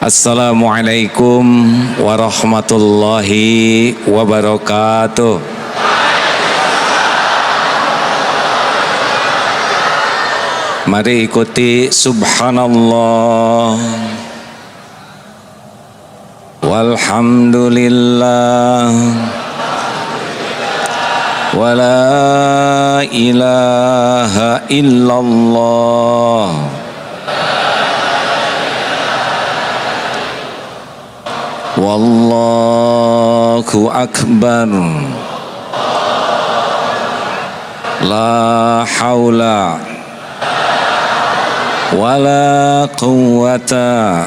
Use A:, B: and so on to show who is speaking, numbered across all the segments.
A: Assalamualaikum warahmatullahi wabarakatuh. Mari ikuti subhanallah walhamdulillah wala ilaha illallah wallahu akbar la haula wala quwwata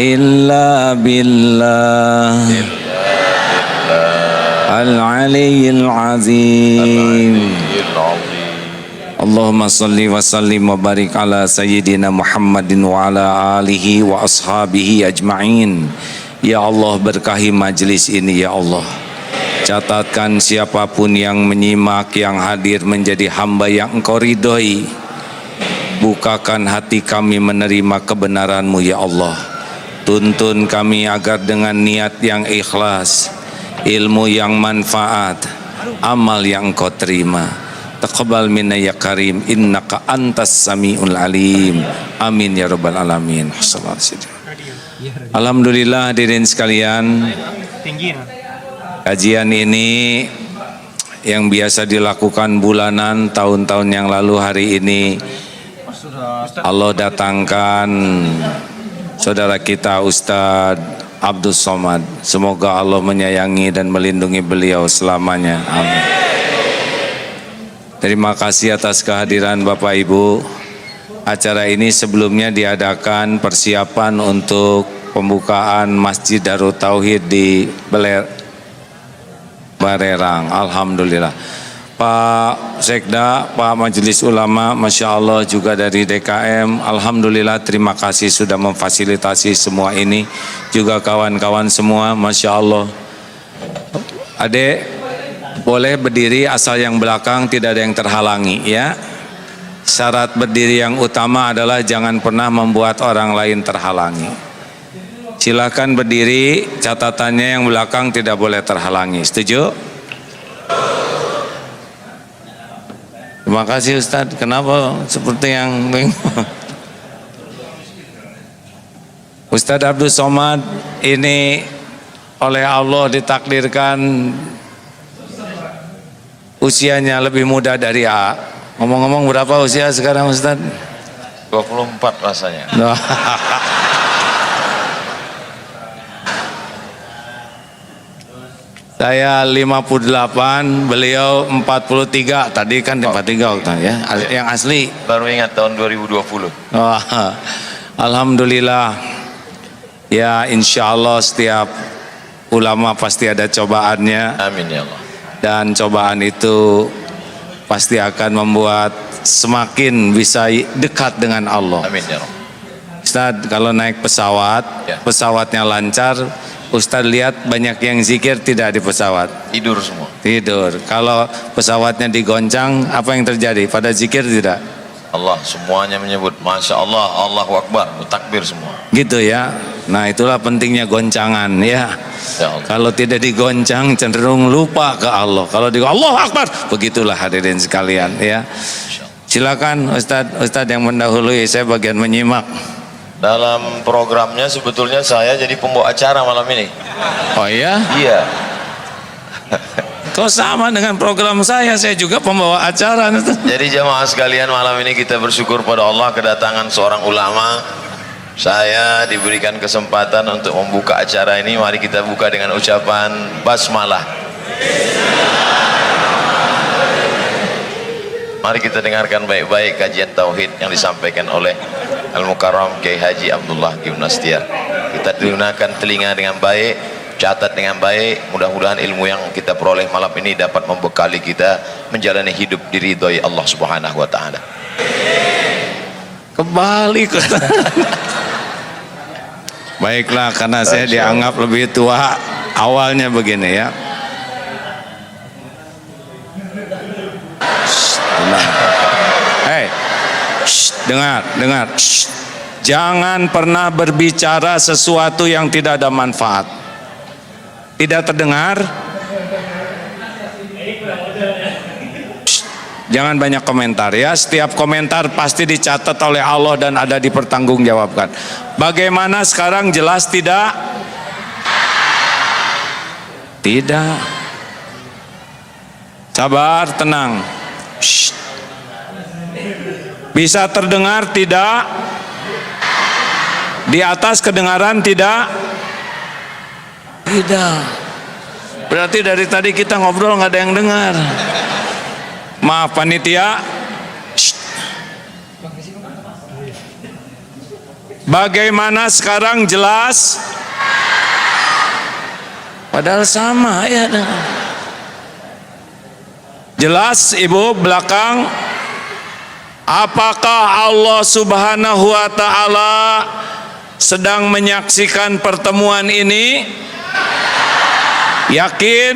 A: illa billah al-aliyyil azim. Allahumma salli wa sallim wa barik ala sayyidina Muhammadin wa ala alihi wa ashabihi ajma'in. Ya Allah, berkahi majlis ini ya Allah. Catatkan siapapun yang menyimak, yang hadir menjadi hamba yang Engkau ridhoi. Bukakan hati kami menerima kebenaran-Mu ya Allah. Tuntun kami agar dengan niat yang ikhlas, ilmu yang manfaat, amal yang Engkau terima. Taqabbal minna ya karim, innaka antas samiul alim. Amin ya rabbal alamin. Alhamdulillah hadirin sekalian, kajian ini yang biasa dilakukan bulanan tahun-tahun yang lalu, hari ini Allah datangkan saudara kita Ustadz Abdul Somad. Semoga Allah menyayangi dan melindungi beliau selamanya. Amin. Terima kasih atas kehadiran Bapak Ibu. Acara ini sebelumnya diadakan persiapan untuk pembukaan Masjid Darut Tauhid di Barelang. Alhamdulillah. Pak Sekda, Pak Majelis Ulama, Masya Allah juga dari DKM. Alhamdulillah, terima kasih sudah memfasilitasi semua ini. Juga kawan-kawan semua, Masya Allah. Adek, boleh berdiri asal yang belakang tidak ada yang terhalangi ya. Syarat berdiri yang utama adalah jangan pernah membuat orang lain terhalangi. Silakan berdiri, catatannya yang belakang tidak boleh terhalangi. Setuju? Terima kasih Ustadz. Kenapa seperti yang Ustadz Abdul Somad ini oleh Allah ditakdirkan usianya lebih muda dari A. Ngomong-ngomong berapa usia sekarang Ustaz?
B: 24 rasanya.
A: Saya 58, beliau 43. Tadi kan 43 ya. Yang asli
B: Baru ingat tahun 2020.
A: Alhamdulillah. Ya, insya Allah setiap ulama pasti ada cobaannya.
B: Amin ya Allah.
A: Dan cobaan itu pasti akan membuat semakin bisa dekat dengan Allah.
B: Amin ya Allah.
A: Ustadz, kalau naik pesawat,
B: ya,
A: pesawatnya lancar, Ustadz lihat banyak yang zikir tidak di pesawat.
B: Tidur semua.
A: Tidur. Kalau pesawatnya digoncang, apa yang terjadi? Pada zikir tidak?
B: Allah semuanya menyebut Masya Allah, Allahu Akbar, takbir semua.
A: Gitu ya. Nah, itulah pentingnya goncangan ya.
B: Ya Allah.
A: Kalau tidak digoncang cenderung lupa ke Allah. Kalau di Allahu Akbar, begitulah hadirin sekalian ya. Silakan Ustadz yang mendahului, saya bagian menyimak.
B: Dalam programnya sebetulnya saya jadi pembawa acara malam ini.
A: Oh iya?
B: Iya.
A: Kok sama dengan program saya juga pembawa acara.
B: Jadi jamaah sekalian, malam ini kita bersyukur pada Allah kedatangan seorang ulama. Saya diberikan kesempatan untuk membuka acara ini. Mari kita buka dengan ucapan basmalah. Mari kita dengarkan baik-baik kajian tauhid yang disampaikan oleh Al-Mukarram Kiai Haji Abdullah Gimnastiar. Kita gunakan telinga dengan baik, catat dengan baik. Mudah-mudahan ilmu yang kita peroleh malam ini dapat membekali kita menjalani hidup diridhoi Allah Subhanahu wa taala.
A: Kembali ke baiklah, karena saya dianggap lebih tua, awalnya begini ya. Hei, dengar. Jangan pernah berbicara sesuatu yang tidak ada manfaat. Tidak terdengar? Jangan banyak komentar ya. Setiap komentar pasti dicatat oleh Allah dan ada dipertanggungjawabkan. Bagaimana sekarang, jelas tidak? Tidak. Sabar, tenang. Shh. Bisa terdengar tidak? Di atas kedengaran tidak? Tidak. Berarti dari tadi kita ngobrol nggak ada yang dengar. Maaf panitia. Shh. Bagaimana sekarang, jelas? Padahal sama ya. Jelas ibu belakang? Apakah Allah Subhanahu wa ta'ala sedang menyaksikan pertemuan ini? Yakin?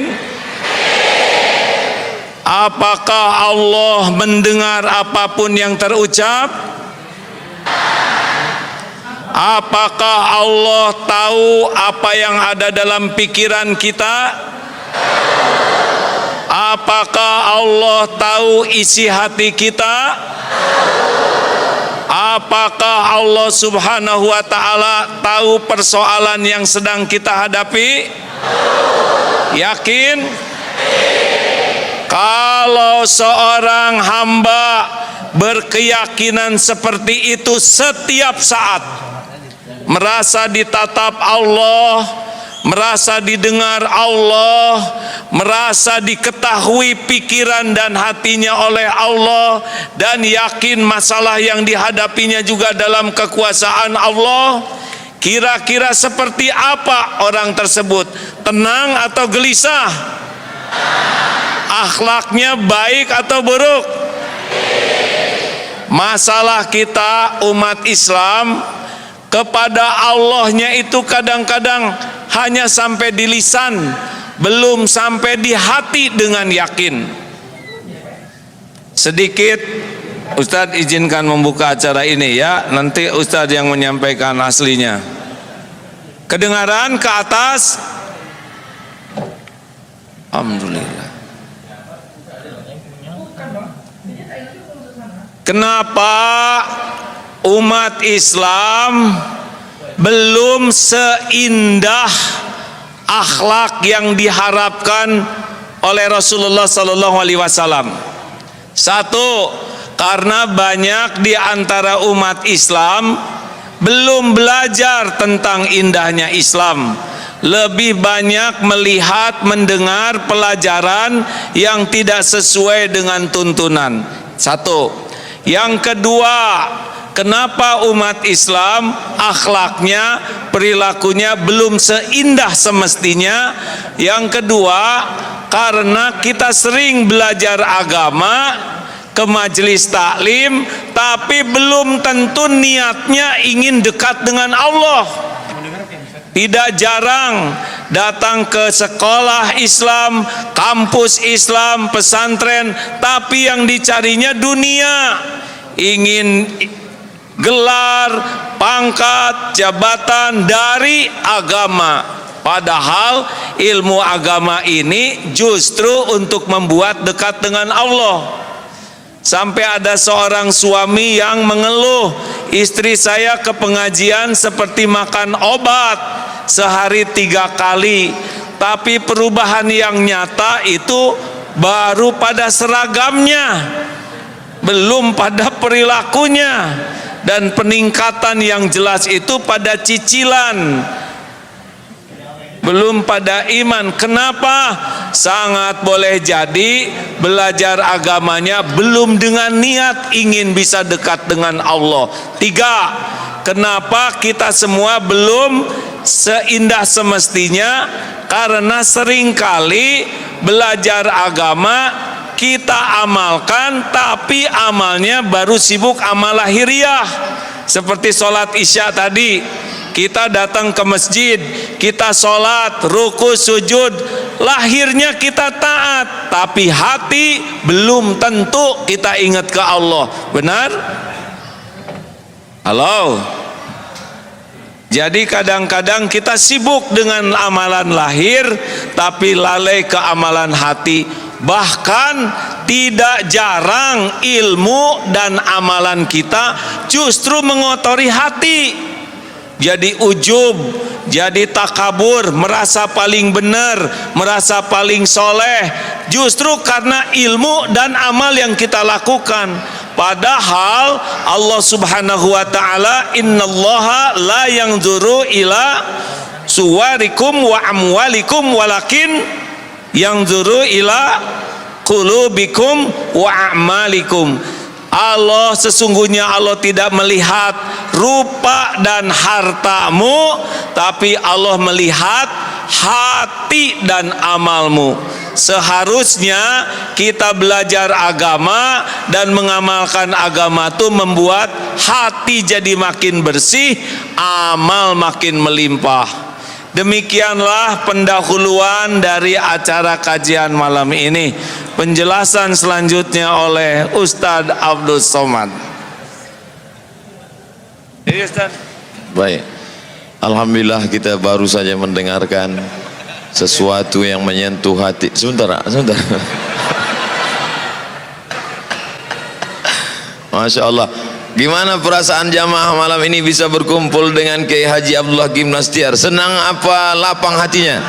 A: Apakah Allah mendengar apapun yang terucap? Apakah Allah tahu apa yang ada dalam pikiran kita? Apakah Allah tahu isi hati kita? Apakah Allah Subhanahu wa ta'ala tahu persoalan yang sedang kita hadapi? Yakin? Kalau seorang hamba berkeyakinan seperti itu setiap saat, merasa ditatap Allah, merasa didengar Allah, merasa diketahui pikiran dan hatinya oleh Allah, dan yakin masalah yang dihadapinya juga dalam kekuasaan Allah, kira-kira seperti apa orang tersebut? Tenang atau gelisah? Akhlaknya baik atau buruk? Masalah kita umat Islam kepada Allahnya itu kadang-kadang hanya sampai di lisan, belum sampai di hati dengan yakin. Sedikit Ustadz izinkan membuka acara ini ya, nanti Ustadz yang menyampaikan aslinya. Kedengaran ke atas? Alhamdulillah. Kenapa umat Islam belum seindah akhlak yang diharapkan oleh Rasulullah sallallahu alaihi wasallam? Satu, karena banyak di antara umat Islam belum belajar tentang indahnya Islam, lebih banyak melihat, mendengar pelajaran yang tidak sesuai dengan tuntunan. Satu. Yang kedua, kenapa umat Islam akhlaknya, perilakunya belum seindah semestinya? Yang kedua, karena kita sering belajar agama ke majelis taklim, tapi belum tentu niatnya ingin dekat dengan Allah. Tidak jarang datang ke sekolah Islam, kampus Islam, pesantren, tapi yang dicarinya dunia, ingin gelar, pangkat, jabatan dari agama. Padahal ilmu agama ini justru untuk membuat dekat dengan Allah. Sampai ada seorang suami yang mengeluh, istri saya ke pengajian seperti makan obat, sehari 3 kali, tapi perubahan yang nyata itu baru pada seragamnya, belum pada perilakunya, dan peningkatan yang jelas itu pada cicilan, belum pada iman. Kenapa? Sangat boleh jadi belajar agamanya belum dengan niat ingin bisa dekat dengan Allah. 3, kenapa kita semua belum seindah semestinya? Karena seringkali belajar agama kita amalkan, tapi amalnya baru sibuk amal lahiriah. Seperti sholat isya tadi, kita datang ke masjid, kita sholat, ruku, sujud, lahirnya kita taat, tapi hati belum tentu kita ingat ke Allah. Benar? Halo? Jadi kadang-kadang kita sibuk dengan amalan lahir tapi lalai ke amalan hati. Bahkan tidak jarang ilmu dan amalan kita justru mengotori hati. Jadi ujub, jadi takabur, merasa paling benar, merasa paling soleh, justru karena ilmu dan amal yang kita lakukan. Padahal Allah subhanahu wa ta'ala, innallaha la yanzuru ila suwarikum wa amwalikum walakin yanzuru ila qulubikum wa a'malikum. Allah, sesungguhnya Allah tidak melihat rupa dan hartamu, tapi Allah melihat hati dan amalmu. Seharusnya kita belajar agama dan mengamalkan agama itu membuat hati jadi makin bersih, amal makin melimpah. Demikianlah pendahuluan dari acara kajian malam ini. Penjelasan selanjutnya oleh Ustadz Abdul Somad.
B: Baik, alhamdulillah kita baru saja mendengarkan sesuatu yang menyentuh hati. Sebentar. Masya Allah. Gimana perasaan jamaah malam ini bisa berkumpul dengan Kiai Haji Abdullah Gimnastiar? Senang apa lapang hatinya?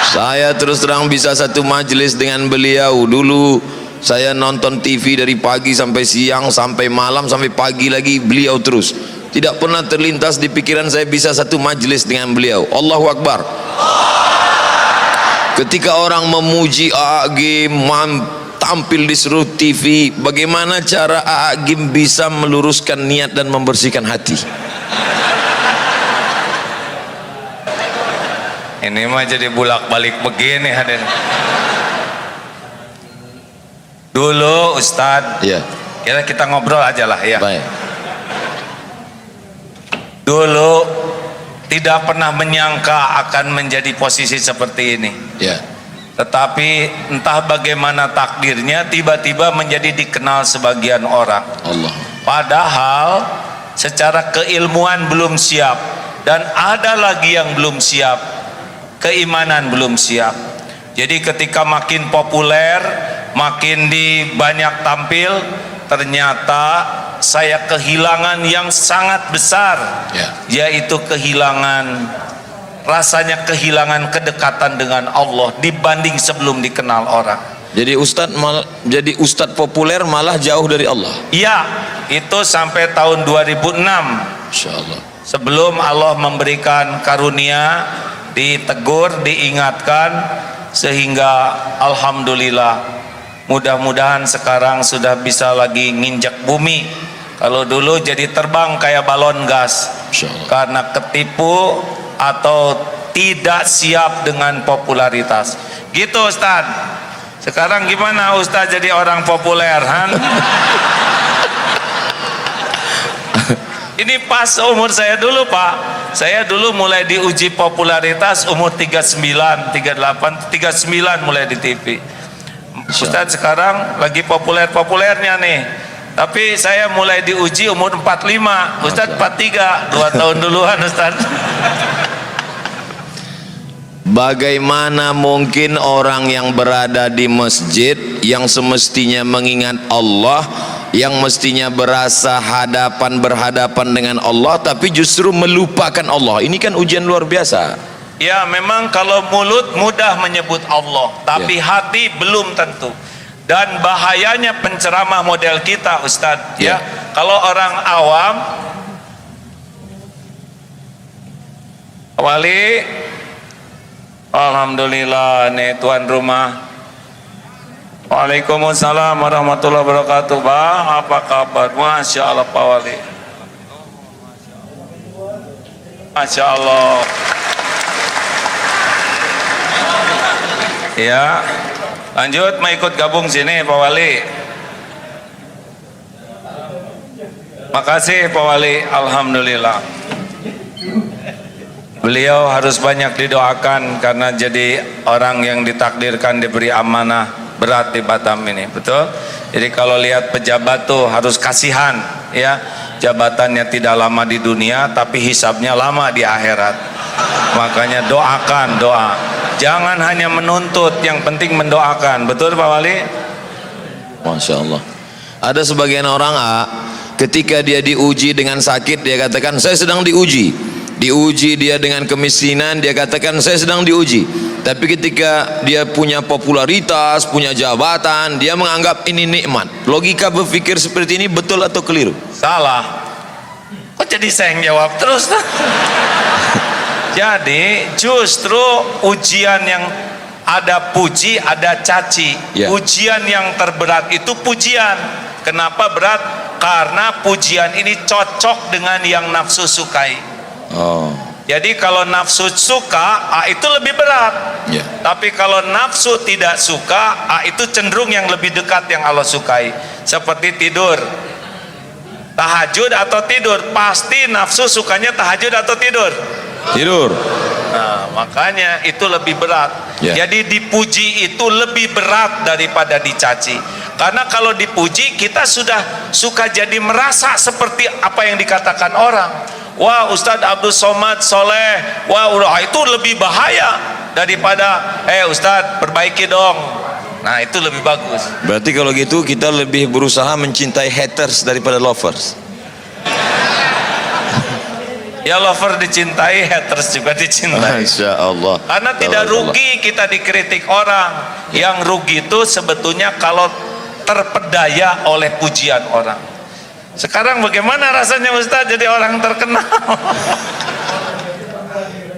B: Saya terus terang bisa satu majelis dengan beliau. Dulu saya nonton TV dari pagi sampai siang, sampai malam, sampai pagi lagi beliau terus. Tidak pernah terlintas di pikiran saya bisa satu majelis dengan beliau. Allahu Akbar. Ketika orang memuji A'agim tampil di seluruh TV, bagaimana cara A'agim bisa meluruskan niat dan membersihkan hati?
A: Ini mah jadi bulak-balik begini hadirin. Dulu Ustadz,
B: Ya.
A: kita ngobrol aja lah ya.
B: Baik.
A: Dulu tidak pernah menyangka akan menjadi posisi seperti ini.
B: Ya.
A: Tetapi entah bagaimana takdirnya tiba-tiba menjadi dikenal sebagian orang.
B: Allah.
A: Padahal secara keilmuan belum siap, dan ada lagi yang belum siap, keimanan belum siap. Jadi ketika makin populer, makin di banyak tampil, ternyata saya kehilangan yang sangat besar, yaitu rasanya kehilangan kedekatan dengan Allah dibanding sebelum dikenal orang.
B: Jadi ustadz populer malah jauh dari Allah.
A: Iya, itu sampai tahun 2006.
B: Insyaallah.
A: Sebelum Allah memberikan karunia, ditegur, diingatkan, sehingga alhamdulillah mudah-mudahan sekarang sudah bisa lagi nginjak bumi. Kalau dulu jadi terbang kayak balon gas karena ketipu atau tidak siap dengan popularitas. Gitu Ustaz. Sekarang gimana Ustaz jadi orang populer, Han? Ini pas umur saya dulu, Pak. Saya dulu mulai diuji popularitas umur 39, 38, 39 mulai di TV. Ustaz sekarang lagi populer-populernya nih. Tapi saya mulai diuji umur 45, Ustaz 43, 2 tahun duluan Ustaz.
B: Bagaimana mungkin orang yang berada di masjid yang semestinya mengingat Allah, yang mestinya berasa berhadapan dengan Allah, tapi justru melupakan Allah? Ini kan ujian luar biasa.
A: Ya, memang kalau mulut mudah menyebut Allah, tapi hati belum tentu. Dan bahayanya penceramah model kita, Ustadz, ya. Kalau orang awam, Wali, alhamdulillah nih tuan rumah. Waalaikumsalam warahmatullahi wabarakatuh. Bang, apa kabar? Masya Allah Pak Wali. Masya Allah. Ya, lanjut mau ikut gabung sini Pak Wali. Makasih Pak Wali, alhamdulillah. Beliau harus banyak didoakan karena jadi orang yang ditakdirkan diberi amanah. berat di Batam ini, betul. Jadi kalau lihat pejabat tuh harus kasihan ya, jabatannya tidak lama di dunia tapi hisabnya lama di akhirat. Makanya doakan, doa, jangan hanya menuntut, yang penting mendoakan, betul Pak Wali?
B: Masya Allah. Ada sebagian orang ketika dia diuji dengan sakit, dia katakan saya sedang diuji. Diuji dia dengan kemiskinan, dia katakan saya sedang diuji. Tapi ketika dia punya popularitas, punya jabatan, dia menganggap ini nikmat. Logika berpikir seperti ini betul atau keliru?
A: Salah. Kok jadi saya yang jawab terus? Jadi justru ujian yang ada puji, ada caci.
B: Ya.
A: Ujian yang terberat itu pujian. Kenapa berat? Karena pujian ini cocok dengan yang nafsu sukai.
B: Oh.
A: Jadi kalau nafsu suka, itu lebih berat.
B: Ya.
A: Tapi kalau nafsu tidak suka, itu cenderung yang lebih dekat yang Allah sukai. Seperti tidur, tahajud atau tidur, pasti nafsu sukanya tahajud atau tidur.
B: Tidur.
A: Nah, makanya itu lebih berat.
B: Ya.
A: Jadi dipuji itu lebih berat daripada dicaci. Karena kalau dipuji kita sudah suka jadi merasa seperti apa yang dikatakan orang. Wah, Ustadz Abdul Somad soleh, wah itu lebih bahaya daripada Ustadz perbaiki dong. Nah itu lebih bagus.
B: Berarti kalau gitu kita lebih berusaha mencintai haters daripada lovers.
A: Ya, lover dicintai, haters juga dicintai.
B: Masya Allah.
A: Karena tidak rugi kita dikritik orang. Yang rugi itu sebetulnya kalau terpedaya oleh pujian orang. Sekarang bagaimana rasanya Ustaz jadi orang terkenal?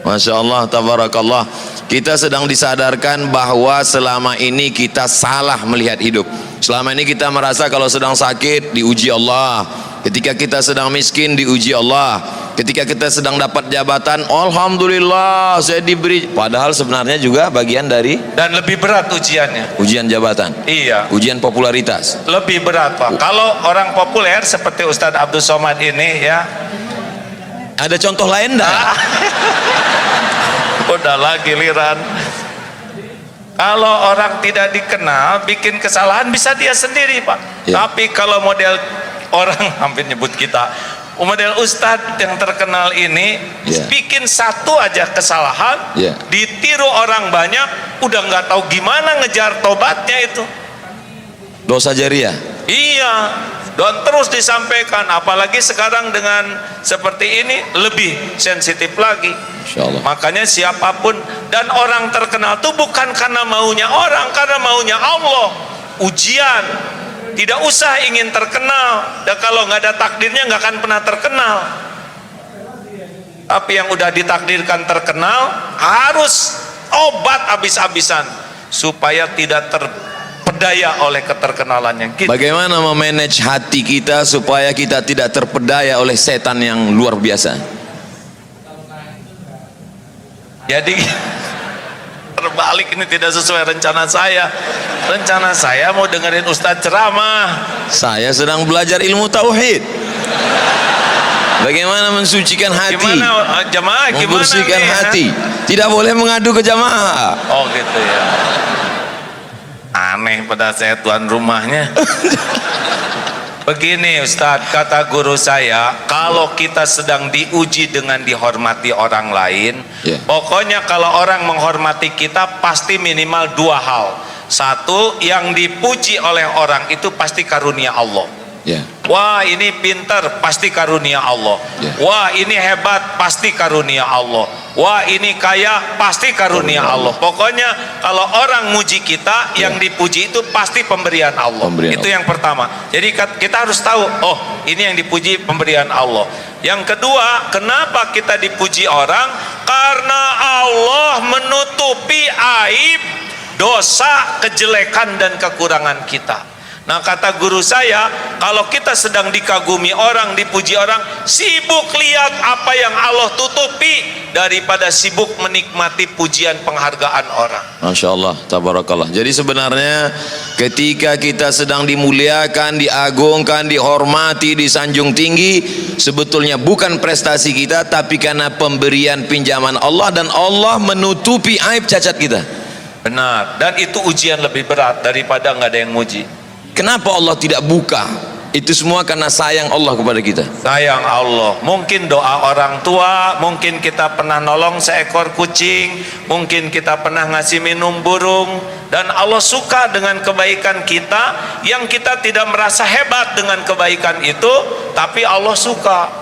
B: Masya Allah, tabarakallah. Kita sedang disadarkan bahwa selama ini kita salah melihat hidup. Selama ini kita merasa kalau sedang sakit diuji Allah, ketika kita sedang miskin diuji Allah, ketika kita sedang dapat jabatan alhamdulillah saya diberi, padahal sebenarnya juga bagian dari
A: dan lebih berat ujiannya.
B: Ujian jabatan.
A: Iya.
B: Ujian popularitas. Lebih
A: berat Pak. Kalau orang populer seperti Ustadz Abdul Somad ini ya.
B: Ada contoh lain enggak?
A: Udahlah giliran. Kalau orang tidak dikenal bikin kesalahan bisa dia sendiri Pak. Ya. Tapi kalau model orang hampir nyebut kita, model Ustadz yang terkenal ini bikin satu aja kesalahan, ditiru orang banyak, udah nggak tahu gimana ngejar tobatnya itu.
B: Dosa jariah.
A: Iya, dan terus disampaikan, apalagi sekarang dengan seperti ini lebih sensitif lagi.
B: Insyaallah.
A: Makanya siapapun, dan orang terkenal itu bukan karena maunya orang, karena maunya Allah. Ujian, tidak usah ingin terkenal, dan kalau nggak ada takdirnya nggak akan pernah terkenal. Tapi yang udah ditakdirkan terkenal harus obat habis-habisan supaya tidak terpedaya oleh keterkenalannya. Gitu.
B: Bagaimana memanage hati kita supaya kita tidak terpedaya oleh setan yang luar biasa?
A: Jadi terbalik, ini tidak sesuai rencana saya. Rencana saya mau dengerin Ustadz ceramah.
B: Saya sedang belajar ilmu tauhid. Bagaimana mensucikan hati?
A: Gimana jamaah?
B: Membersihkan hati. Tidak boleh mengadu ke jamaah.
A: Oh gitu ya. Aneh pada saya tuan rumahnya. Begini Ustadz, kata guru saya, kalau kita sedang diuji dengan dihormati orang lain, pokoknya kalau orang menghormati kita pasti minimal dua hal. Satu, yang dipuji oleh orang itu pasti karunia Allah. Wah ini pintar, pasti karunia Allah. Wah ini hebat, pasti karunia Allah. Wah ini kaya, pasti karunia Allah. Pokoknya kalau orang muji kita, yang dipuji itu pasti pemberian Allah. Itu yang pertama. Jadi kita harus tahu, oh ini yang dipuji pemberian Allah. Yang kedua, kenapa kita dipuji orang? Karena Allah menutupi aib, dosa, kejelekan dan kekurangan kita. Nah kata guru saya, kalau kita sedang dikagumi orang, dipuji orang, sibuk lihat apa yang Allah tutupi daripada sibuk menikmati pujian penghargaan orang.
B: Masya Allah, tabarakallah. Jadi sebenarnya ketika kita sedang dimuliakan, diagungkan, dihormati, disanjung tinggi, sebetulnya bukan prestasi kita, tapi karena pemberian pinjaman Allah, dan Allah menutupi aib cacat kita.
A: Benar, dan itu ujian lebih berat daripada nggak ada yang muji.
C: Kenapa Allah tidak buka? Itu semua karena sayang Allah kepada kita.
A: Sayang Allah. Mungkin doa orang tua, mungkin kita pernah nolong seekor kucing, mungkin kita pernah ngasih minum burung, dan Allah suka dengan kebaikan kita yang kita tidak merasa hebat dengan kebaikan itu, tapi Allah suka.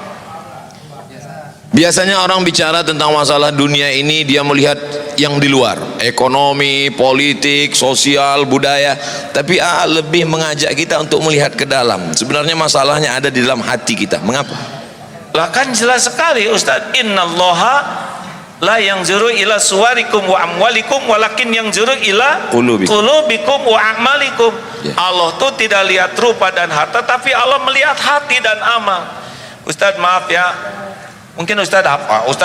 C: Biasanya orang bicara tentang masalah dunia ini, dia melihat yang di luar, ekonomi, politik, sosial, budaya, tapi lebih mengajak kita untuk melihat ke dalam. Sebenarnya masalahnya ada di dalam hati kita. Mengapa?
A: Lah kan jelas sekali Ustaz, innallaha la yanzuru ila suwarikum wa amwalikum walakin yanzuru ila qulubikum wa a'malikum. Allah tuh tidak lihat rupa dan harta, tapi Allah melihat hati dan amal. Ustaz maaf ya, mungkin Ustaz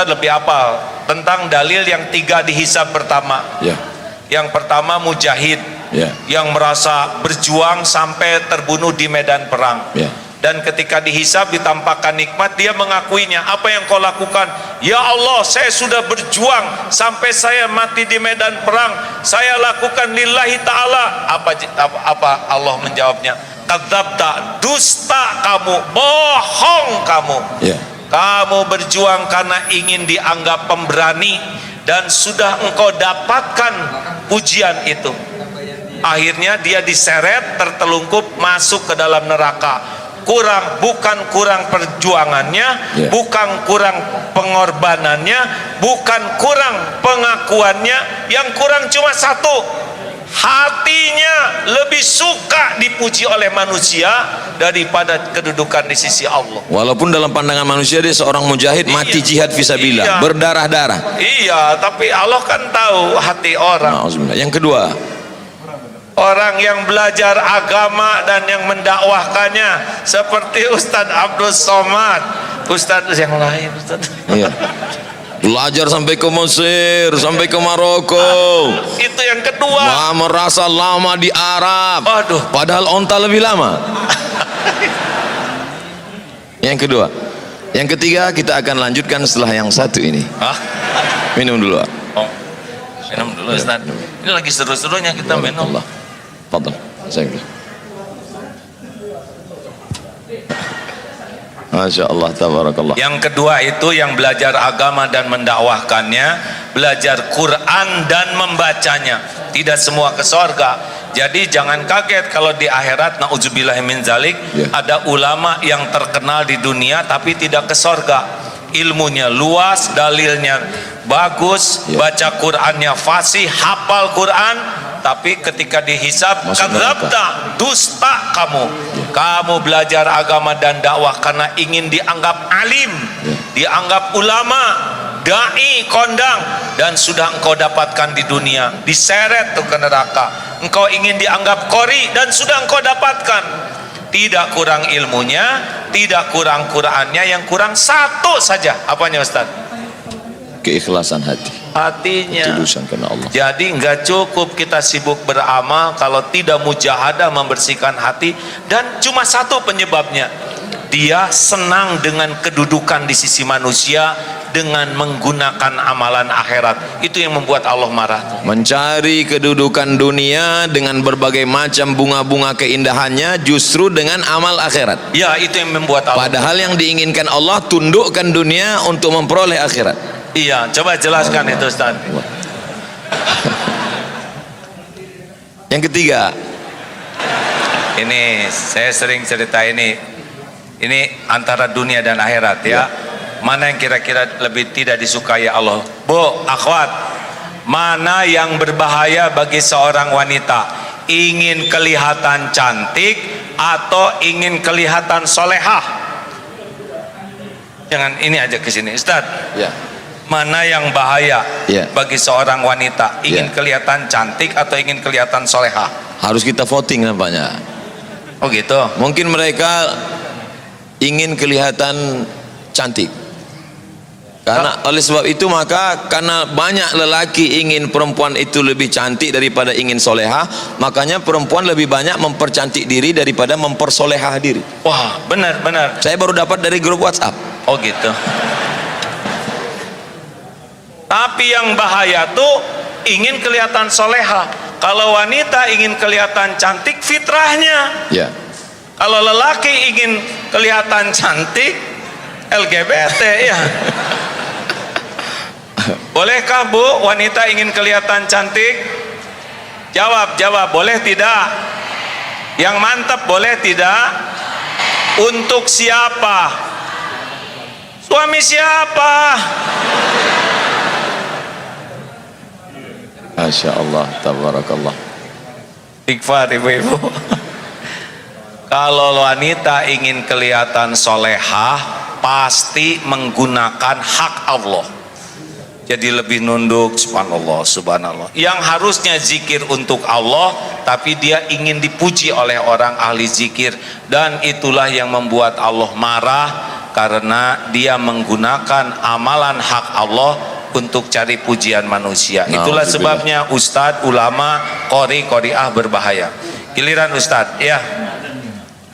A: lebih hafal tentang dalil yang 3 dihisab pertama. Yang pertama mujahid, yang merasa berjuang sampai terbunuh di medan perang. Dan ketika dihisab ditampakkan nikmat, dia mengakuinya. Apa yang kau lakukan? Ya Allah, saya sudah berjuang sampai saya mati di medan perang. Saya lakukan lillahi ta'ala. Apa Allah menjawabnya? Kadzabta, dusta kamu, bohong kamu. Kamu berjuang karena ingin dianggap pemberani, dan sudah engkau dapatkan pujian itu. Akhirnya dia diseret, tertelungkup, masuk ke dalam neraka. Bukan kurang perjuangannya, bukan kurang pengorbanannya, bukan kurang pengakuannya, yang kurang cuma satu: hatinya lebih suka dipuji oleh manusia daripada kedudukan di sisi Allah.
C: Walaupun dalam pandangan manusia dia seorang mujahid, mati jihad fisabilillah, berdarah-darah.
A: Iya, tapi Allah kan tahu hati orang.
C: Yang kedua,
A: orang yang belajar agama dan yang mendakwahkannya seperti Ustadz Abdul Somad, Ustadz yang lain,
C: belajar sampai ke Mesir, sampai ke Maroko.
A: Itu yang kedua.
C: Merasa lama di Arab. Padahal onta lebih lama. Yang kedua. Yang ketiga kita akan lanjutkan setelah yang satu ini. Minum dulu.
A: Minum dulu Ustaz. Ini lagi seru-serunya kita minum.
C: Fadal. Masya Allah, tabarakallah.
A: Yang kedua itu yang belajar agama dan mendakwahkannya, belajar Quran dan membacanya. Tidak semua ke sorga. Jadi jangan kaget kalau di akhirat, na'udzubillah min zalik, ada ulama yang terkenal di dunia tapi tidak ke sorga. Ilmunya luas, dalilnya bagus, baca Qurannya fasih, hafal Quran, tapi ketika dihisab, kadzabta, dusta kamu. Kamu belajar agama dan dakwah karena ingin dianggap alim, dianggap ulama, dai, kondang, dan sudah engkau dapatkan di dunia, diseret tuh ke neraka. Engkau ingin dianggap qori dan sudah engkau dapatkan. Tidak kurang ilmunya, tidak kurang Qurannya, yang kurang satu saja. Apanya Ustaz?
C: Keikhlasan hati.
A: Hatinya.
C: Ketulusan karena Allah.
A: Jadi nggak cukup kita sibuk beramal kalau tidak mujahadah membersihkan hati, dan cuma satu penyebabnya. Dia senang dengan kedudukan di sisi manusia dengan menggunakan amalan akhirat. Itu yang membuat Allah marah.
C: Mencari kedudukan dunia dengan berbagai macam bunga-bunga keindahannya, justru dengan amal akhirat.
A: Ya, itu yang membuat Allah.
C: Padahal yang diinginkan Allah, tundukkan dunia untuk memperoleh akhirat.
A: Iya, coba jelaskan itu Ustaz.
C: Yang ketiga,
A: ini saya sering cerita ini antara dunia dan akhirat ya. Mana yang kira-kira lebih tidak disukai Allah? Bu, akhwat, mana yang berbahaya bagi seorang wanita? Ingin kelihatan cantik atau ingin kelihatan solehah? Jangan ini aja ke sini Ustaz. Mana yang bahaya bagi seorang wanita? Ingin kelihatan cantik atau ingin kelihatan solehah?
C: Harus kita voting nampaknya.
A: Oh gitu.
C: Mungkin mereka ingin kelihatan cantik. Karena oleh sebab itu maka karena banyak lelaki ingin perempuan itu lebih cantik daripada ingin solehah, makanya perempuan lebih banyak mempercantik diri daripada mempersolehah diri.
A: Wah, benar.
C: Saya baru dapat dari grup WhatsApp.
A: Oh gitu. Tapi yang bahaya tuh ingin kelihatan soleha. Kalau wanita ingin kelihatan cantik, fitrahnya.
C: Ya.
A: Kalau lelaki ingin kelihatan cantik, LGBT ya. Bolehkah Bu wanita ingin kelihatan cantik? Jawab, boleh tidak? Yang mantap boleh tidak? Untuk siapa? Suami siapa?
C: Masya Allah, tabarakallah.
A: Istighfar ibu-ibu. Kalau wanita ingin kelihatan solehah, pasti menggunakan hak Allah. Jadi lebih nunduk, subhanallah. Yang harusnya zikir untuk Allah, tapi dia ingin dipuji oleh orang ahli zikir, dan itulah yang membuat Allah marah, karena dia menggunakan amalan hak Allah untuk cari pujian manusia. Itulah sebabnya ustadz, ulama, qori'ah berbahaya. Giliran ustadz, ya.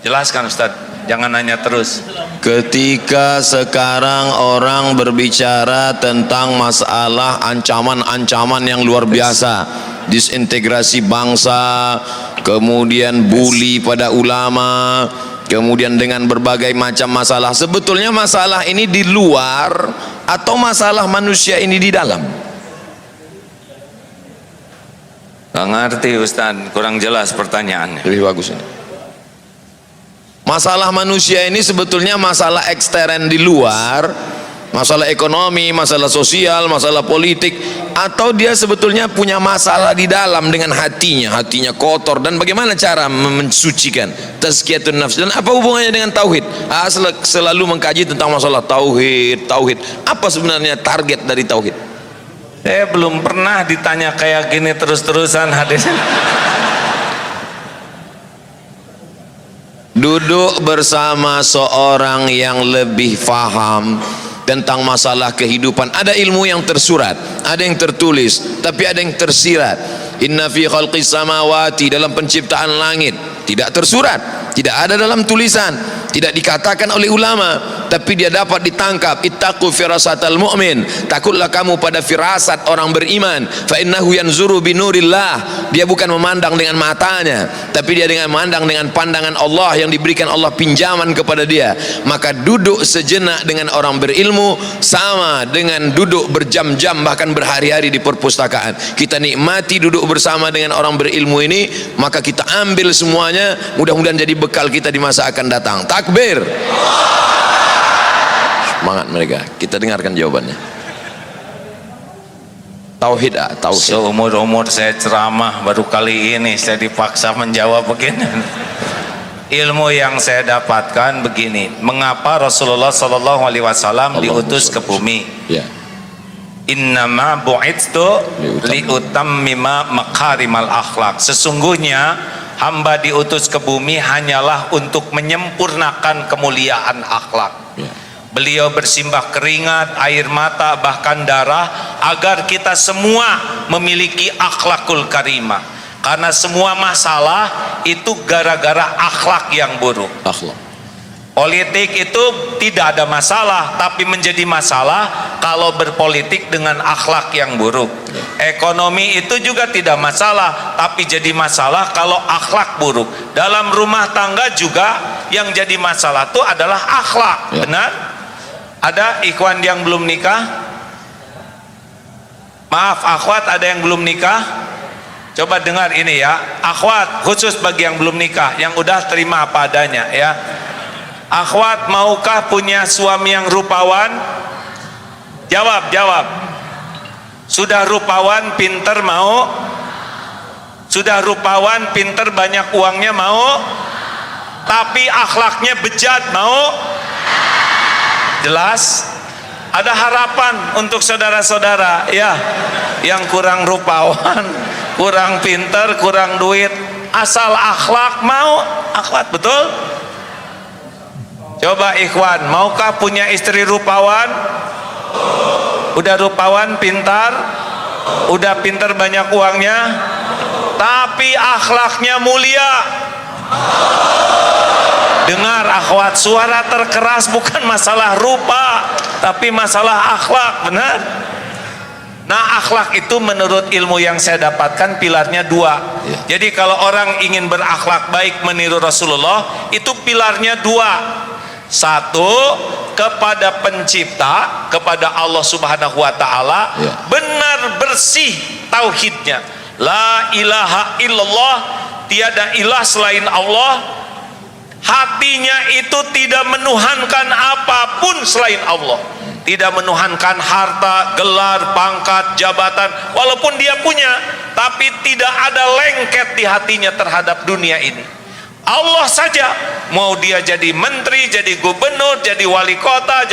A: Jelaskan ustadz. Jangan nanya terus.
C: Ketika sekarang orang berbicara tentang masalah ancaman-ancaman yang luar biasa, disintegrasi bangsa, kemudian bully pada ulama, kemudian dengan berbagai macam masalah, sebetulnya masalah ini di luar atau masalah manusia ini di dalam?
A: Nggak ngerti Ustaz, kurang jelas pertanyaannya.
C: Lebih bagus ini. Masalah manusia ini sebetulnya masalah ekstern di luar, masalah ekonomi, masalah sosial, masalah politik, atau dia sebetulnya punya masalah di dalam dengan hatinya kotor, dan bagaimana cara mensucikan tazkiyatun nafs, dan apa hubungannya dengan tauhid? Selalu mengkaji tentang masalah tauhid. Apa sebenarnya target dari tauhid?
A: Saya belum pernah ditanya kayak gini terus-terusan hadis.
C: Duduk bersama seorang yang lebih faham tentang masalah kehidupan. Ada ilmu yang tersurat, ada yang tertulis, tapi ada yang tersirat. Inna fi khalqis samawati, dalam penciptaan langit, tidak tersurat, tidak ada dalam tulisan, tidak dikatakan oleh ulama, tapi dia dapat ditangkap. Ittaqu firasatal mu'min, takutlah kamu pada firasat orang beriman. Fa innahu yanzuru binurillah, dia bukan memandang dengan matanya, tapi dia dengan memandang dengan pandangan Allah yang diberikan Allah pinjaman kepada dia. Maka duduk sejenak dengan orang berilmu sama dengan duduk berjam-jam bahkan berhari-hari di perpustakaan. Kita nikmati duduk bersama dengan orang berilmu ini, maka kita ambil semuanya, mudah-mudahan jadi bekal kita di masa akan datang. Takbir. Semangat mereka. Kita dengarkan jawabannya. Tauhid.
A: Seumur-umur saya ceramah, baru kali ini saya dipaksa menjawab begini. Ilmu yang saya dapatkan begini, mengapa Rasulullah SAW diutus ke bumi? Ya. Innama bu'itstu liutammima makarimal akhlak. Sesungguhnya hamba diutus ke bumi hanyalah untuk menyempurnakan kemuliaan akhlak. Ya. Beliau bersimbah keringat, air mata, bahkan darah, agar kita semua memiliki akhlakul karimah. Karena semua masalah itu gara-gara akhlak yang buruk.
C: Akhlak.
A: Politik itu tidak ada masalah, tapi menjadi masalah kalau berpolitik dengan akhlak yang buruk. Ekonomi itu juga tidak masalah, tapi jadi masalah kalau akhlak buruk. Dalam rumah tangga juga yang jadi masalah itu adalah akhlak. Ya. Benar? Ada ikhwan yang belum nikah? Maaf akhwat, ada yang belum nikah? Coba dengar ini ya, akhwat, khusus bagi yang belum nikah, yang udah terima apa adanya ya. Akhwat, maukah punya suami yang rupawan? Jawab. Sudah rupawan, pinter, mau? Sudah rupawan, pinter, banyak uangnya, mau? Tapi akhlaknya bejat, mau? Jelas? Ada harapan untuk saudara-saudara ya, yang kurang rupawan, kurang pinter, kurang duit, asal akhlak mau. Akhwat, betul? Coba ikhwan, maukah punya istri rupawan? Udah rupawan, pintar, udah pintar, banyak uangnya, tapi akhlaknya mulia. Dengar akhwat, suara terkeras bukan masalah rupa, tapi masalah akhlak. Benar? Nah, akhlak itu menurut ilmu yang saya dapatkan pilarnya dua.
C: Ya.
A: Jadi kalau orang ingin berakhlak baik meniru Rasulullah, itu pilarnya dua. Satu, kepada pencipta, kepada Allah Subhanahu wa taala,
C: Ya.
A: benar bersih tauhidnya. La ilaha illallah, tiada ilah selain Allah. Hatinya itu tidak menuhankan apapun selain Allah. Tidak menuhankan harta, gelar, pangkat, jabatan, walaupun dia punya, tapi tidak ada lengket di hatinya terhadap dunia ini. Allah saja, mau dia jadi menteri, jadi gubernur, jadi wali kota,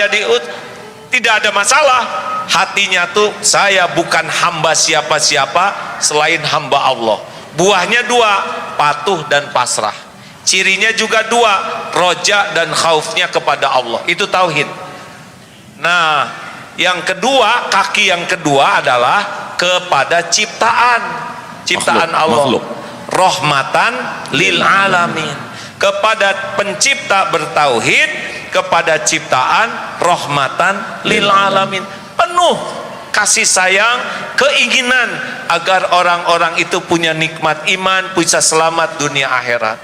A: tidak ada masalah. Hatinya tuh, saya bukan hamba siapa-siapa selain hamba Allah. Buahnya dua, patuh dan pasrah. Cirinya juga dua, roja dan khaufnya kepada Allah. Itu tauhid. Nah, yang kedua, kaki yang kedua adalah kepada ciptaan Allah.
C: Makhluk.
A: Rahmatan lil alamin. Kepada pencipta bertauhid, kepada ciptaan rahmatan lil alamin. Penuh kasih sayang, keinginan agar orang-orang itu punya nikmat iman, bisa selamat dunia akhirat.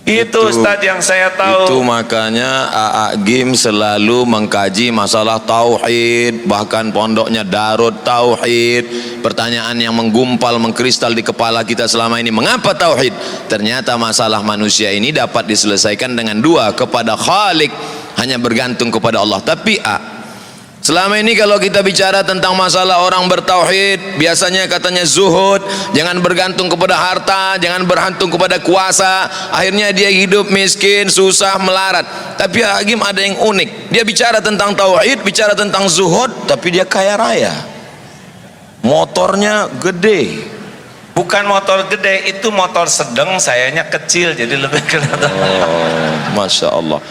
A: Itu Ustadz yang saya tahu.
C: Itu makanya AA Gim selalu mengkaji masalah tauhid, bahkan pondoknya Darut Tauhid. Pertanyaan yang menggumpal, mengkristal di kepala kita selama ini, mengapa tauhid? Ternyata masalah manusia ini dapat diselesaikan dengan dua, kepada Khalik, hanya bergantung kepada Allah. Tapi selama ini kalau kita bicara tentang masalah orang bertauhid, biasanya katanya zuhud, jangan bergantung kepada harta, jangan bergantung kepada kuasa, akhirnya dia hidup miskin, susah, melarat. Tapi Hakim ada yang unik, dia bicara tentang tauhid, bicara tentang zuhud, tapi dia kaya raya, motornya gede.
A: Bukan motor gede, itu motor sedang, sayanya kecil, jadi lebih kelihatan.
C: Masya Allah.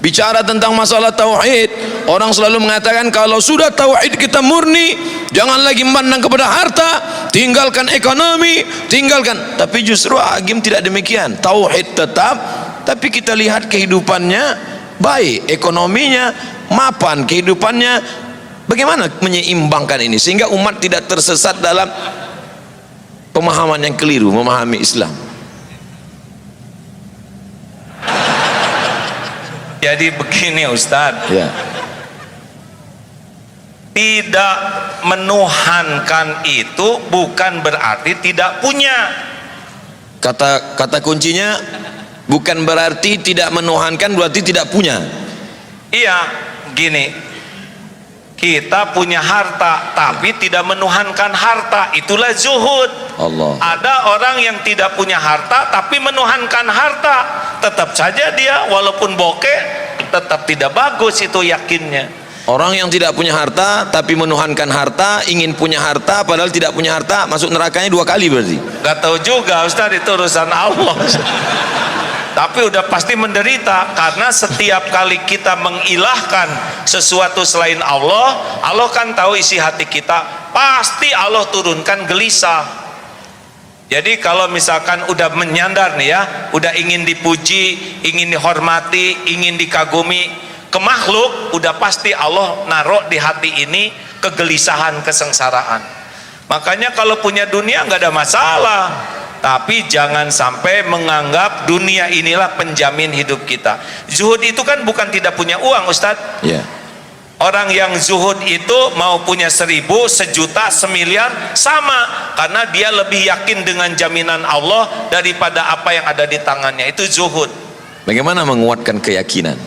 C: Bicara tentang masalah tauhid, orang selalu mengatakan kalau sudah tauhid kita murni, jangan lagi memandang kepada harta, tinggalkan ekonomi, tinggalkan. Tapi justru Hakim tidak demikian. Tauhid tetap, tapi kita lihat kehidupannya baik, ekonominya mapan, kehidupannya bagaimana menyeimbangkan ini sehingga umat tidak tersesat dalam pemahaman yang keliru memahami Islam.
A: Jadi begini Ustadz,
C: Ya.
A: tidak menuhankan itu bukan berarti tidak punya.
C: Kata kuncinya bukan berarti tidak menuhankan, berarti tidak punya.
A: Iya, gini, kita punya harta tapi tidak menuhankan harta, itulah zuhud.
C: Allah.
A: Ada orang yang tidak punya harta tapi menuhankan harta, tetap saja dia walaupun bokeh tetap tidak bagus, itu yakinnya.
C: Orang yang tidak punya harta tapi menuhankan harta, ingin punya harta padahal tidak punya harta, masuk nerakanya 2 kali berarti.
A: Gak tahu juga Ustaz, itu urusan Allah. Tapi udah pasti menderita, karena setiap kali kita mengilahkan sesuatu selain Allah, Allah kan tahu isi hati kita, pasti Allah turunkan gelisah. Jadi kalau misalkan udah menyandar nih ya, udah ingin dipuji, ingin dihormati, ingin dikagumi ke makhluk, udah pasti Allah naruh di hati ini kegelisahan, kesengsaraan. Makanya kalau punya dunia nggak ada masalah, tapi jangan sampai menganggap dunia inilah penjamin hidup kita. Zuhud itu kan bukan tidak punya uang Ustadz.
C: Ya.
A: Orang yang zuhud itu mau punya 1000, 1.000.000, 1.000.000.000 sama, karena dia lebih yakin dengan jaminan Allah daripada apa yang ada di tangannya. Itu zuhud.
C: Bagaimana menguatkan keyakinan?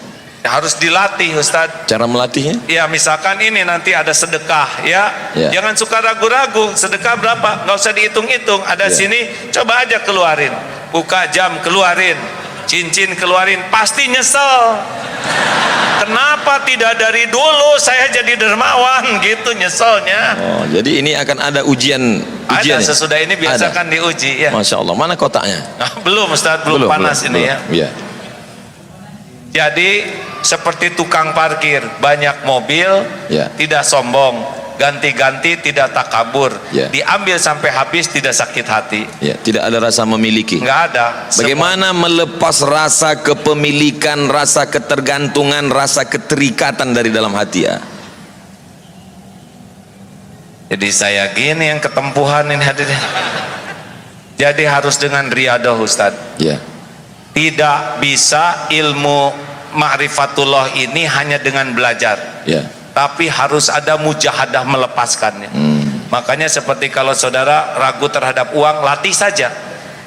A: Harus dilatih Ustadz.
C: Cara melatihnya?
A: Ya misalkan ini nanti ada sedekah ya,
C: Ya.
A: jangan suka ragu-ragu, sedekah berapa, nggak usah dihitung-hitung, ada
C: Ya.
A: sini, coba aja keluarin, buka jam keluarin, cincin keluarin, pasti nyesel. Kenapa tidak dari dulu saya jadi dermawan, gitu nyeselnya.
C: Oh, jadi ini akan ada ujian.
A: Ada sesudah ini biasakan diuji ya.
C: Masya Allah. Mana kotaknya?
A: Nah, belum Ustadz, belum panas ini ya.
C: Iya.
A: Jadi seperti tukang parkir, banyak mobil,
C: Ya.
A: tidak sombong, ganti-ganti tidak takabur,
C: Ya.
A: diambil sampai habis tidak sakit hati,
C: Ya, tidak ada rasa memiliki.
A: nggak ada.
C: Bagaimana melepas rasa kepemilikan, rasa ketergantungan, rasa keterikatan dari dalam hati ya?
A: Jadi saya gini yang ketempuhan ini hadirin. Jadi harus dengan riadah Ustaz.
C: Ya.
A: Tidak bisa ilmu ma'rifatullah ini hanya dengan belajar.
C: Ya.
A: Tapi harus ada mujahadah melepaskannya. Makanya seperti kalau saudara ragu terhadap uang, latih saja.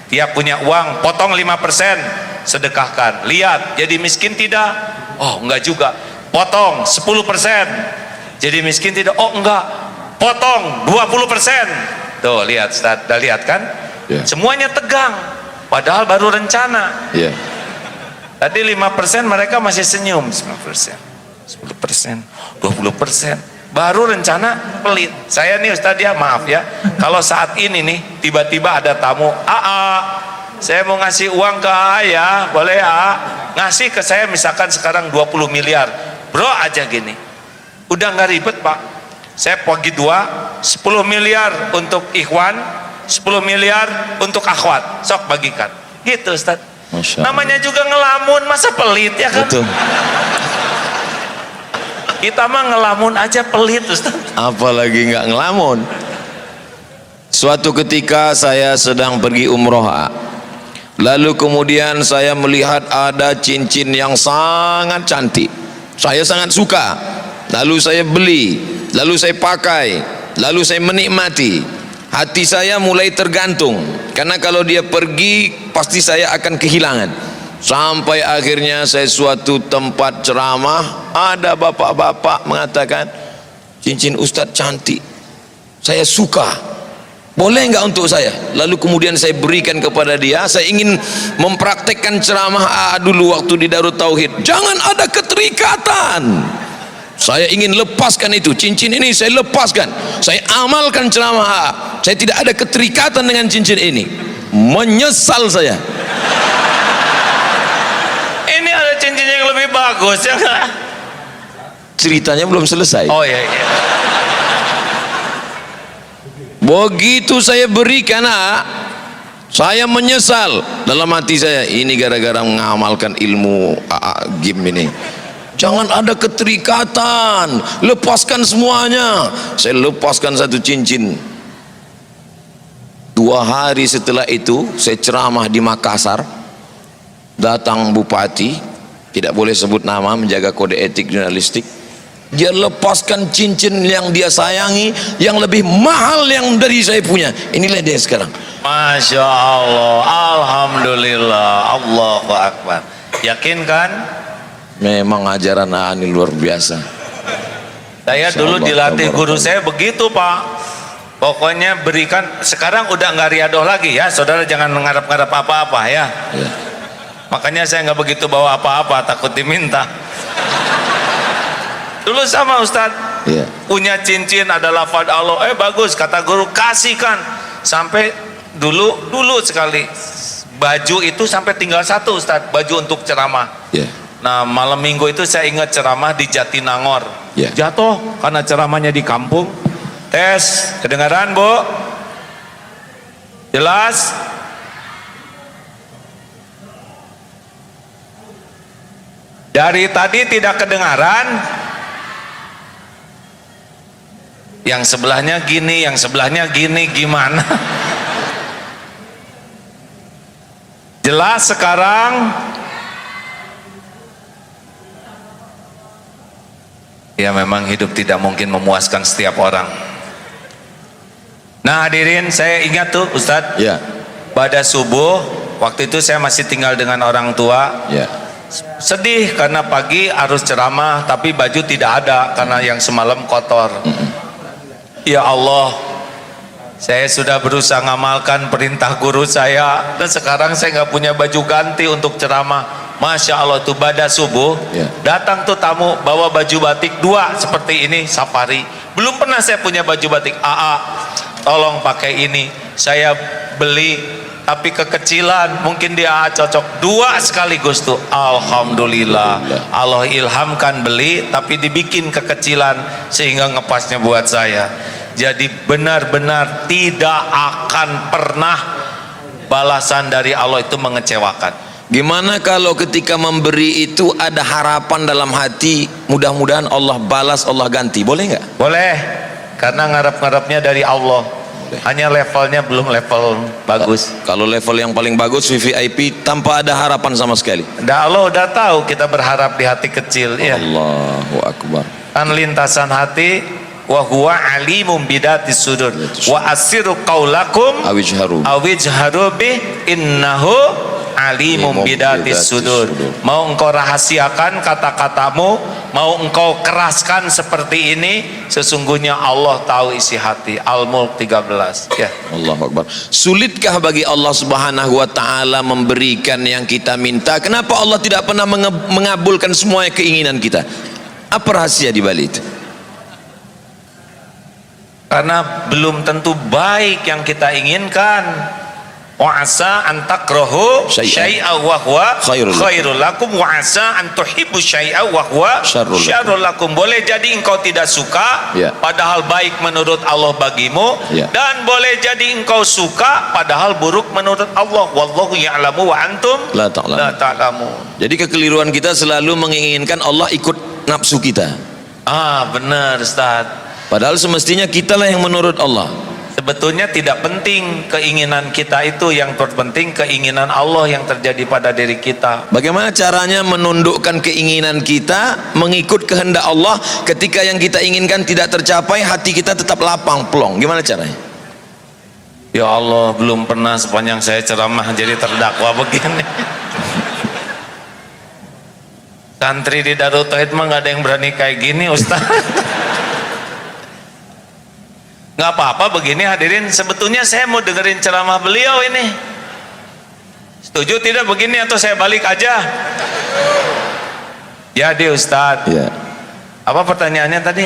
A: Dia punya uang, potong 5%, sedekahkan. Lihat, jadi miskin tidak? Oh, enggak juga. Potong 10%. Jadi miskin tidak? Oh, enggak. Potong 20%. Tuh, lihat Ustaz, udah lihat kan?
C: Ya.
A: Semuanya tegang. Padahal baru rencana.
C: Ya.
A: Tadi 5% mereka masih senyum. 9%, 10%, 20%. Baru rencana pelit. Saya nih Ustaz ya, maaf ya, kalau saat ini nih tiba-tiba ada tamu, saya mau ngasih uang ke ya, boleh ngasih ke saya misalkan sekarang 20 miliar, bro aja gini, udah nggak ribet Pak, saya bagi 10 miliar untuk ikhwan, 10 miliar untuk akhwat, sok bagikan gitu Ustaz. Namanya juga ngelamun, masa pelit ya kan?
C: Betul.
A: Kita mah ngelamun aja pelit Ustaz.
C: Apalagi nggak ngelamun. Suatu ketika saya sedang pergi umroh, lalu kemudian saya melihat ada cincin yang sangat cantik, saya sangat suka, lalu saya beli, lalu saya pakai, lalu saya menikmati. Hati saya mulai tergantung, karena kalau dia pergi pasti saya akan kehilangan. Sampai akhirnya saya suatu tempat ceramah, ada bapak-bapak mengatakan, cincin Ustadz cantik, saya suka, boleh nggak untuk saya? Lalu kemudian saya berikan kepada dia. Saya ingin mempraktekkan ceramah dulu waktu di Darut Tauhid, jangan ada keterikatan. Saya ingin lepaskan itu, cincin ini saya lepaskan, saya amalkan ceramah saya tidak ada keterikatan dengan cincin ini. Menyesal saya.
A: Ini ada cincin yang lebih bagus ya nggak?
C: Ceritanya belum selesai.
A: Oh iya, iya.
C: Begitu saya berikan, saya menyesal dalam hati saya. Ini gara-gara mengamalkan ilmu game ini. Jangan ada keterikatan, lepaskan semuanya. Saya lepaskan satu cincin. 2 hari setelah itu saya ceramah di Makassar. Datang bupati, tidak boleh sebut nama, menjaga kode etik jurnalistik. Dia lepaskan cincin yang dia sayangi, yang lebih mahal yang dari saya punya. Inilah dia sekarang.
A: Masya Allah, alhamdulillah, Allahu Akbar. Yakin kan?
C: Memang ajaran ini luar biasa.
A: Saya dulu dilatih guru saya begitu Pak. Pokoknya berikan. Sekarang udah nggak riadoh lagi ya, saudara jangan mengharap-harap apa-apa ya.
C: Ya.
A: Makanya saya nggak begitu bawa apa-apa, takut diminta. Dulu sama Ustadz,
C: Ya.
A: punya cincin ada lafaz Allah, bagus kata guru, kasihkan. Sampai dulu sekali baju itu sampai tinggal 1 Ustadz, baju untuk ceramah.
C: Ya.
A: Nah malam minggu itu saya ingat ceramah di Jatinangor.
C: Ya.
A: Jatuh karena ceramahnya di kampung. Tes, kedengaran Bu? Jelas? Dari tadi tidak kedengaran. Yang sebelahnya gini, yang sebelahnya gini, gimana? Jelas sekarang? Ya memang hidup tidak mungkin memuaskan setiap orang. Nah hadirin, saya ingat tuh Ustadz,
C: Ya.
A: pada subuh waktu itu saya masih tinggal dengan orang tua.
C: Ya.
A: Sedih karena pagi harus ceramah tapi baju tidak ada karena yang semalam kotor. Ya Allah, saya sudah berusaha ngamalkan perintah guru saya dan sekarang saya nggak punya baju ganti untuk ceramah. Masya Allah tuh pada subuh
C: Ya.
A: datang tuh tamu bawa baju batik 2 seperti ini safari. Belum pernah saya punya baju batik. Tolong pakai ini. Saya beli tapi kekecilan, mungkin dia cocok 2 sekaligus tuh. Alhamdulillah, Allah ilhamkan beli tapi dibikin kekecilan sehingga ngepasnya buat saya. Jadi benar-benar tidak akan pernah balasan dari Allah itu mengecewakan.
C: Gimana kalau ketika memberi itu ada harapan dalam hati, mudah-mudahan Allah balas, Allah ganti, boleh nggak?
A: Boleh. karena ngarep-ngarepnya dari Allah. Hanya levelnya belum level bagus.
C: Kalau level yang paling bagus VVIP tanpa ada harapan sama sekali.
A: Allah udah tahu kita berharap di hati kecil ya.
C: Allahu Akbar.
A: Kan lintasan hati, wa huwa alimum bidatis sudur wa asiru qaulakum awijharu bi innahu alimum bidatis sudur. Mau engkau rahasiakan kata-katamu, mau engkau keraskan seperti ini, sesungguhnya Allah tahu isi hati. Al-Mulk 13 ya.
C: Allahu Akbar. Sulitkah bagi Allah Subhanahu wa taala memberikan yang kita minta? Kenapa Allah tidak pernah mengabulkan semua keinginan kita? Apa rahasia di balik itu?
A: Karena belum tentu baik yang kita inginkan. Wa asa an takrahu syai'a wa huwa khairul lakum wa asa an tuhibbu syai'a wa huwa syarrul lakum. Boleh jadi engkau tidak suka padahal baik menurut Allah bagimu, dan boleh jadi engkau suka padahal buruk menurut Allah. Wallahu ya'lamu wa antum la ta'lamun.
C: Jadi kekeliruan kita selalu menginginkan Allah ikut nafsu kita.
A: Benar Ustaz.
C: Padahal semestinya kitalah yang menurut Allah.
A: Sebetulnya tidak penting keinginan kita itu, yang terpenting keinginan Allah yang terjadi pada diri kita.
C: Bagaimana caranya menundukkan keinginan kita mengikut kehendak Allah ketika yang kita inginkan tidak tercapai, hati kita tetap lapang plong? Gimana caranya?
A: Ya Allah, belum pernah sepanjang saya ceramah jadi terdakwa begini. Santri di Darul Tauhid mah nggak ada yang berani kayak gini Ustaz. Nggak apa-apa begini hadirin, sebetulnya saya mau dengerin ceramah beliau ini. Setuju tidak begini atau saya balik aja? Jadi Ustadz, apa pertanyaannya tadi?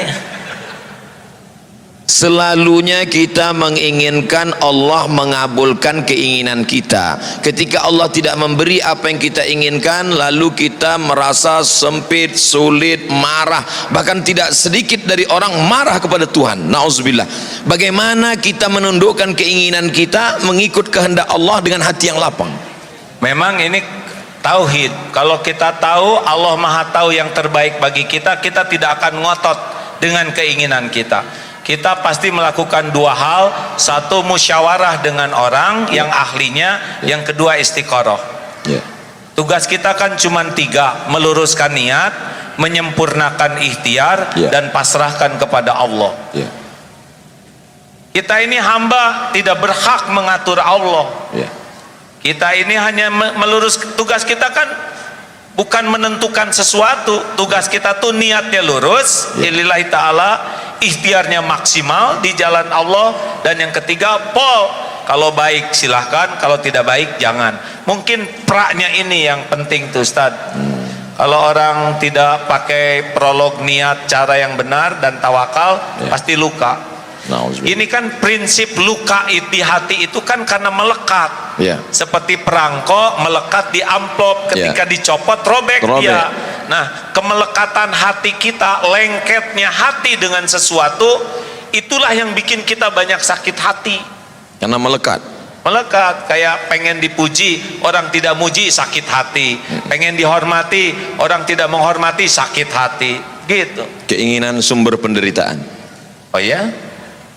C: Selalunya kita menginginkan Allah mengabulkan keinginan kita. Ketika Allah tidak memberi apa yang kita inginkan, lalu kita merasa sempit, sulit, marah. Bahkan tidak sedikit dari orang marah kepada Tuhan. Nauzubillah. Bagaimana kita menundukkan keinginan kita mengikut kehendak Allah dengan hati yang lapang?
A: Memang ini tauhid. Kalau kita tahu Allah Maha tahu yang terbaik bagi kita, kita tidak akan ngotot dengan keinginan kita. Kita pasti melakukan dua hal. Satu, musyawarah dengan orang yang ahlinya. Yang kedua, istiqoroh. Tugas kita kan cuma 3: meluruskan niat, menyempurnakan ikhtiar, dan pasrahkan kepada Allah. Kita ini hamba, tidak berhak mengatur Allah. Kita ini hanya melurus. Tugas kita kan bukan menentukan sesuatu. Tugas kita tuh niatnya lurus, lillahi ta'ala, ikhtiarnya maksimal di jalan Allah. Dan yang ketiga, kalau baik silahkan, kalau tidak baik jangan. Mungkin praknya ini yang penting tuh Ustaz. Kalau orang tidak pakai prolog niat cara yang benar dan tawakal, pasti luka. Ini kan prinsip luka di hati itu kan karena melekat. Seperti perangko melekat di amplop, ketika dicopot robek dia. Nah, kemelekatan hati kita, lengketnya hati dengan sesuatu, itulah yang bikin kita banyak sakit hati.
C: Karena melekat.
A: Kayak pengen dipuji, orang tidak muji, sakit hati. Pengen dihormati, orang tidak menghormati, sakit hati. Gitu.
C: Keinginan sumber penderitaan.
A: Oh ya?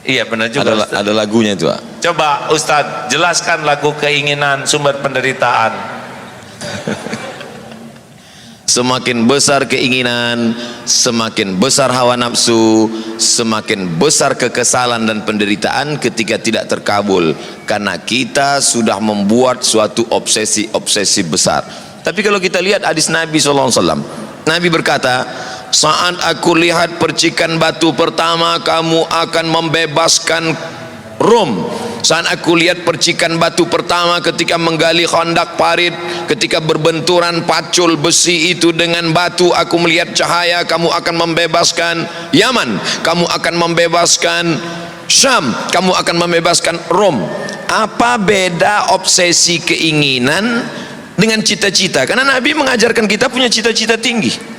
A: Iya benar juga.
C: Ada lagunya itu, Pak.
A: Coba Ustadz jelaskan lagu keinginan sumber penderitaan.
C: Semakin besar keinginan, semakin besar hawa nafsu, semakin besar kekesalan dan penderitaan ketika tidak terkabul, karena kita sudah membuat suatu obsesi besar. Tapi kalau kita lihat hadis Nabi SAW, Nabi berkata, saat aku lihat percikan batu pertama, kamu akan membebaskan Rom. Saat aku lihat percikan batu pertama ketika menggali khandak parit, ketika berbenturan pacul besi itu dengan batu, aku melihat cahaya. Kamu akan membebaskan Yaman, kamu akan membebaskan Syam, kamu akan membebaskan Rom. Apa beda obsesi keinginan dengan cita-cita? Karena Nabi mengajarkan kita punya cita-cita tinggi.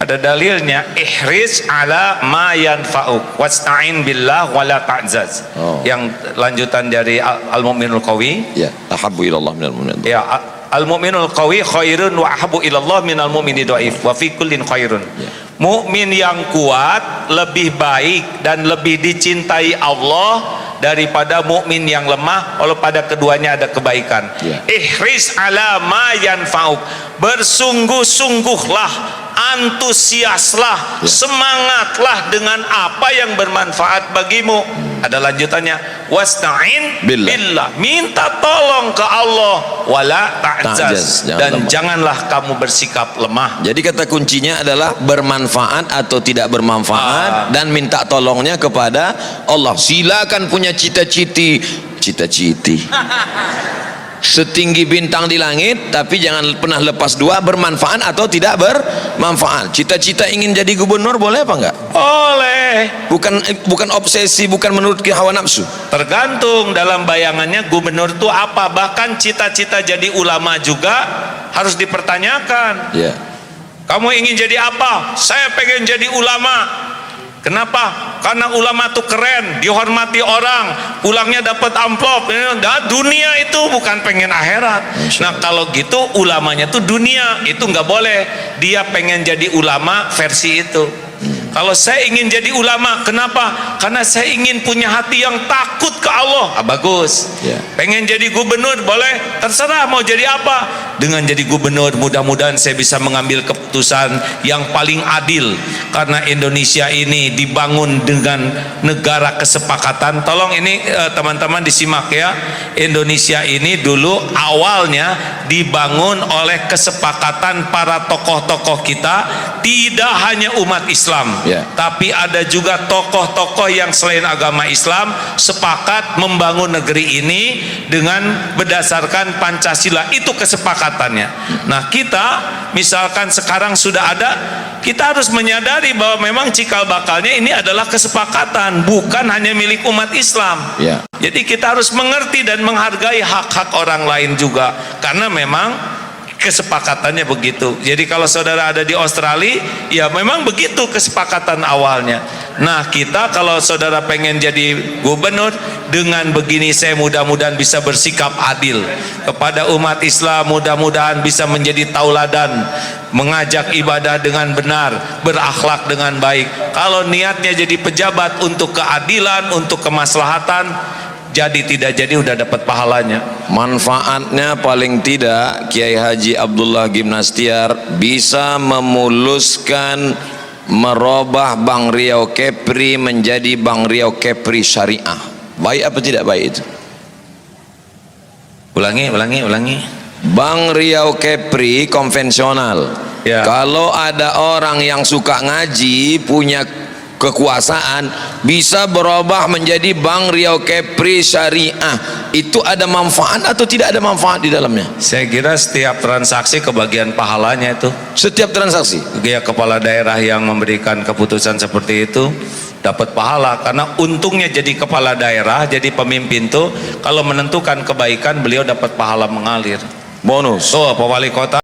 A: Ada dalilnya, ihris ala ma yanfa'uk wasta'in billah wala ta'zaz. Yang lanjutan dari al-mu'minul qawi,
C: ahabbu ilallah minal mu'min.
A: al-mu'minul qawi khairun wa ahabbu ilallah minal mu'mini dhaif wa fi kullin khairun. mukmin yang kuat lebih baik dan lebih dicintai Allah daripada mukmin yang lemah, kalau pada keduanya ada kebaikan. Ihris ala ma yanfa'uk, bersungguh-sungguhlah, antusiaslah, semangatlah dengan apa yang bermanfaat bagimu. Ada lanjutannya, wasta'in billah, minta tolong ke Allah, wala ta'jaz, dan janganlah kamu bersikap lemah.
C: Jadi kata kuncinya adalah bermanfaat atau tidak bermanfaat, dan minta tolongnya kepada Allah. Silakan punya cita-citi setinggi bintang di langit, tapi jangan pernah lepas dua, bermanfaat atau tidak bermanfaat. Cita-cita ingin jadi gubernur boleh apa enggak?
A: Boleh.
C: Bukan obsesi, bukan menurut hawa nafsu.
A: Tergantung dalam bayangannya gubernur itu apa. Bahkan cita-cita jadi ulama juga harus dipertanyakan.
C: Ya.
A: Kamu ingin jadi apa? Saya pengen jadi ulama. Kenapa? Karena ulama itu keren, dihormati orang, pulangnya dapat amplop. Nah, dunia itu bukan pengen akhirat. Nah, kalau gitu ulamanya tuh dunia, itu nggak boleh. Dia pengen jadi ulama versi itu. Kalau saya ingin jadi ulama, kenapa? Karena saya ingin punya hati yang takut ke Allah. Bagus. Pengen jadi gubernur, boleh, terserah mau jadi apa. Dengan jadi gubernur, mudah-mudahan saya bisa mengambil keputusan yang paling adil. Karena Indonesia ini dibangun dengan negara kesepakatan. Tolong ini teman-teman disimak ya. Indonesia ini dulu awalnya dibangun oleh kesepakatan para tokoh-tokoh kita, tidak hanya umat Islam. Tapi ada juga tokoh-tokoh yang selain agama Islam sepakat membangun negeri ini dengan berdasarkan Pancasila. Itu kesepakatannya. Nah, kita misalkan sekarang sudah ada, kita harus menyadari bahwa memang cikal bakalnya ini adalah kesepakatan, bukan hanya milik umat Islam. Jadi kita harus mengerti dan menghargai hak-hak orang lain juga, karena memang kesepakatannya begitu. Jadi kalau saudara ada di Australia, ya memang begitu kesepakatan awalnya. Nah, kita kalau saudara pengen jadi gubernur, dengan begini saya mudah-mudahan bisa bersikap adil kepada umat Islam, mudah-mudahan bisa menjadi tauladan, mengajak ibadah dengan benar, berakhlak dengan baik. Kalau niatnya jadi pejabat untuk keadilan, untuk kemaslahatan, jadi tidak jadi udah dapat pahalanya.
C: Manfaatnya paling tidak Kiai Haji Abdullah Gimnastiar bisa memuluskan, merubah Bank Riau Kepri menjadi Bank Riau Kepri Syariah. Baik apa tidak baik itu?
A: Ulangi.
C: Bank Riau Kepri konvensional. Kalau ada orang yang suka ngaji, punya kekuasaan, bisa berubah menjadi Bank Riau Kepri Syariah. Itu ada manfaat atau tidak ada manfaat di dalamnya?
A: Saya kira setiap transaksi kebagian pahalanya itu.
C: Setiap transaksi?
A: Ya, kepala daerah yang memberikan keputusan seperti itu dapat pahala, karena untungnya jadi kepala daerah, jadi pemimpin tuh kalau menentukan kebaikan beliau dapat pahala mengalir.
C: Bonus.
A: Tuh, Pak Wali Kota